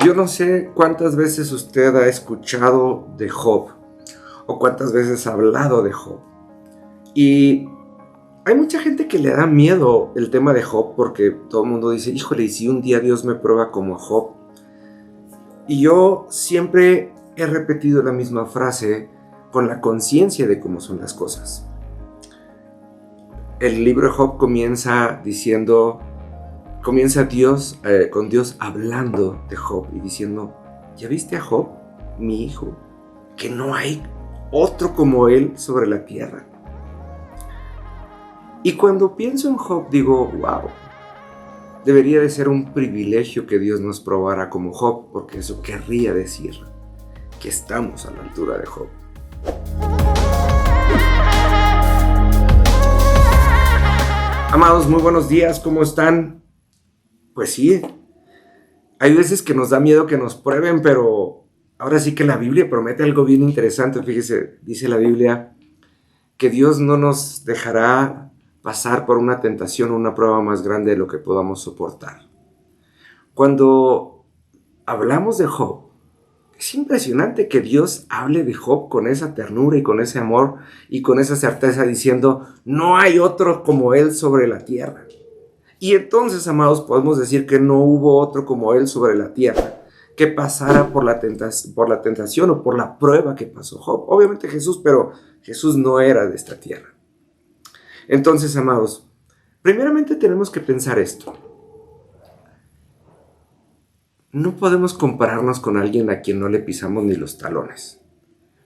Yo no sé cuántas veces usted ha escuchado de Job o cuántas veces ha hablado de Job. Y hay mucha gente que le da miedo el tema de Job porque todo el mundo dice, híjole, ¿y si un día Dios me prueba como a Job? Y yo siempre he repetido la misma frase con la conciencia de cómo son las cosas. El libro de Job comienza con Dios hablando de Job y diciendo, ¿ya viste a Job, mi hijo? Que no hay otro como él sobre la tierra. Y cuando pienso en Job digo, wow, debería de ser un privilegio que Dios nos probara como Job, porque eso querría decir que estamos a la altura de Job. Amados, muy buenos días, ¿cómo están? Pues sí, hay veces que nos da miedo que nos prueben, pero ahora sí que la Biblia promete algo bien interesante. Fíjese, dice la Biblia que Dios no nos dejará pasar por una tentación o una prueba más grande de lo que podamos soportar. Cuando hablamos de Job, es impresionante que Dios hable de Job con esa ternura y con ese amor y con esa certeza diciendo, no hay otro como él sobre la tierra. Y entonces, amados, podemos decir que no hubo otro como él sobre la tierra que pasara por la tentación o por la prueba que pasó Job. Obviamente Jesús, pero Jesús no era de esta tierra. Entonces, amados, primeramente tenemos que pensar esto. No podemos compararnos con alguien a quien no le pisamos ni los talones,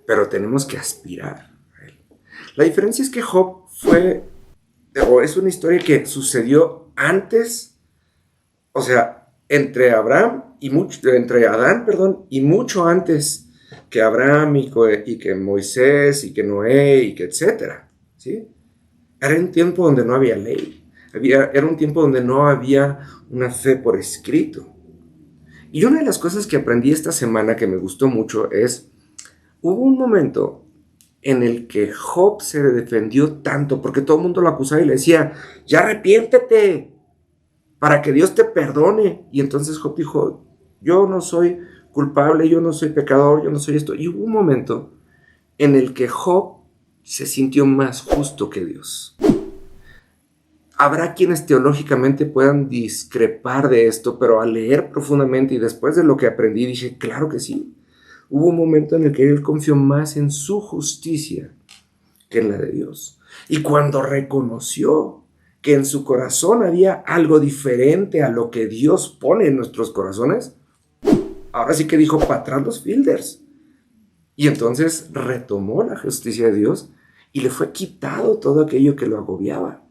pero tenemos que aspirar a él. La diferencia es que Job es una historia que sucedió antes, o sea, entre Adán y mucho antes que Abraham y que Moisés y que Noé y que etcétera, ¿sí? Era un tiempo donde no había ley, era un tiempo donde no había una fe por escrito. Y una de las cosas que aprendí esta semana que me gustó mucho es, hubo un momento en el que Job se defendió tanto porque todo el mundo lo acusaba y le decía, ya arrepiéntete para que Dios te perdone. Y entonces Job dijo, yo no soy culpable, yo no soy pecador, yo no soy esto. Y hubo un momento en el que Job se sintió más justo que Dios. Habrá quienes teológicamente puedan discrepar de esto, pero al leer profundamente y después de lo que aprendí dije, claro que sí. Hubo un momento en el que él confió más en su justicia que en la de Dios. Y cuando reconoció que en su corazón había algo diferente a lo que Dios pone en nuestros corazones, ahora sí que dijo, para atrás los fielders. Y entonces retomó la justicia de Dios y le fue quitado todo aquello que lo agobiaba.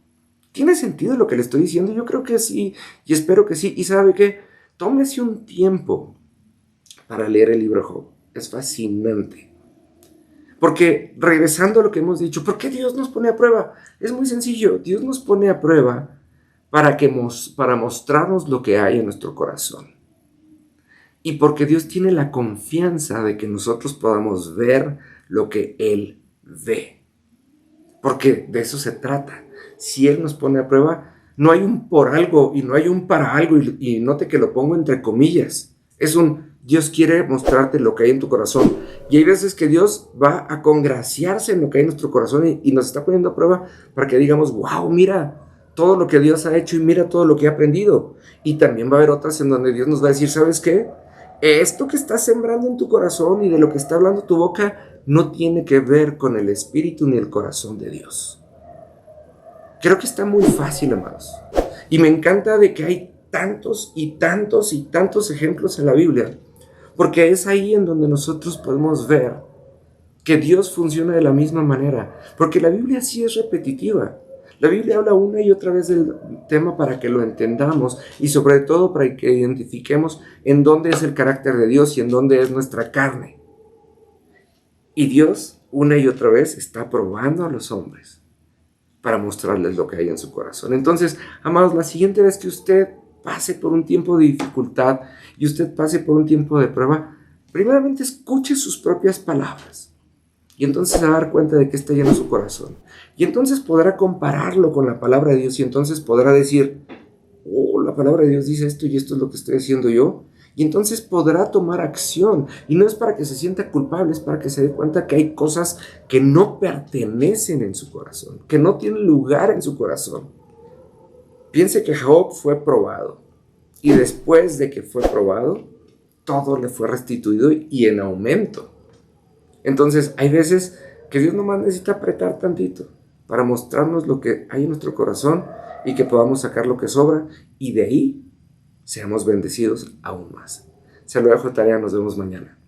¿Tiene sentido lo que le estoy diciendo? Yo creo que sí, y espero que sí. ¿Y sabe qué? Tómese un tiempo para leer el libro de Job. Es fascinante. Porque, regresando a lo que hemos dicho, ¿por qué Dios nos pone a prueba? Es muy sencillo. Dios nos pone a prueba para mostrarnos lo que hay en nuestro corazón. Y porque Dios tiene la confianza de que nosotros podamos ver lo que Él ve. Porque de eso se trata. Si Él nos pone a prueba, no hay un por algo y no hay un para algo, y note que lo pongo entre comillas. Es Dios quiere mostrarte lo que hay en tu corazón. Y hay veces que Dios va a congraciarse en lo que hay en nuestro corazón y nos está poniendo a prueba para que digamos, wow, mira todo lo que Dios ha hecho y mira todo lo que he aprendido. Y también va a haber otras en donde Dios nos va a decir, ¿sabes qué? Esto que estás sembrando en tu corazón y de lo que está hablando tu boca no tiene que ver con el espíritu ni el corazón de Dios. Creo que está muy fácil, amados. Y me encanta de que hay tantos y tantos y tantos ejemplos en la Biblia, porque es ahí en donde nosotros podemos ver que Dios funciona de la misma manera, porque la Biblia sí es repetitiva. La Biblia habla una y otra vez del tema para que lo entendamos y sobre todo para que identifiquemos en dónde es el carácter de Dios y en dónde es nuestra carne. Y Dios una y otra vez está probando a los hombres para mostrarles lo que hay en su corazón. Entonces, amados, la siguiente vez que usted pase por un tiempo de dificultad y usted pase por un tiempo de prueba, primeramente escuche sus propias palabras y entonces se va a dar cuenta de que está lleno su corazón. Y entonces podrá compararlo con la palabra de Dios y entonces podrá decir, oh, la palabra de Dios dice esto y esto es lo que estoy haciendo yo. Y entonces podrá tomar acción. Y no es para que se sienta culpable, es para que se dé cuenta que hay cosas que no pertenecen en su corazón, que no tienen lugar en su corazón. Piense que Job fue probado. Y después de que fue probado, todo le fue restituido y en aumento. Entonces, hay veces que Dios nomás necesita apretar tantito para mostrarnos lo que hay en nuestro corazón y que podamos sacar lo que sobra y de ahí seamos bendecidos aún más. Se lo dejo de tarea, nos vemos mañana.